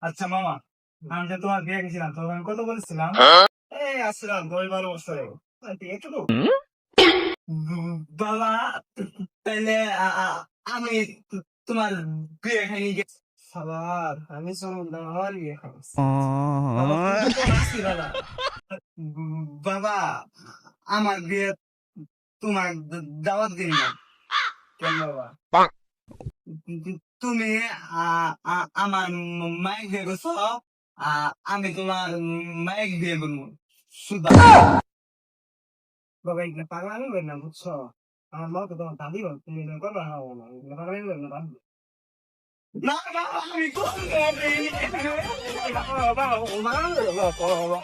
আচ্ছা মামা, আমি যে তোমার বিয়ে গেছিলাম তখন আমি কত বলেছিলাম? এই আসছিলাম 10-12 বছরে। এটুকু বাবা, তাইলে আমি তোমার বিয়ে খাইনি গেছি। সালার আমি চলুন আমার বিয়ে খাইছি। বাবা তুমি তো আসছি দাদা। বাবা, আমার বিয়ে তোমার দাওয়াত দিন না কেন বাবা? তুমি আমার মাইক বিয়ে করছো, আমি তোমার মাইক বিয়ে করবো সুদা। বাবা এগুলো পাগলামি করি না বুঝছো? আমার মা তো তোমার দাদি বল, তুমি এগুলো করবা না বাবা, এগুলো পাগলামি করি না বাবা। না বাবা আমি করবো না, বাবা আমি করবো না।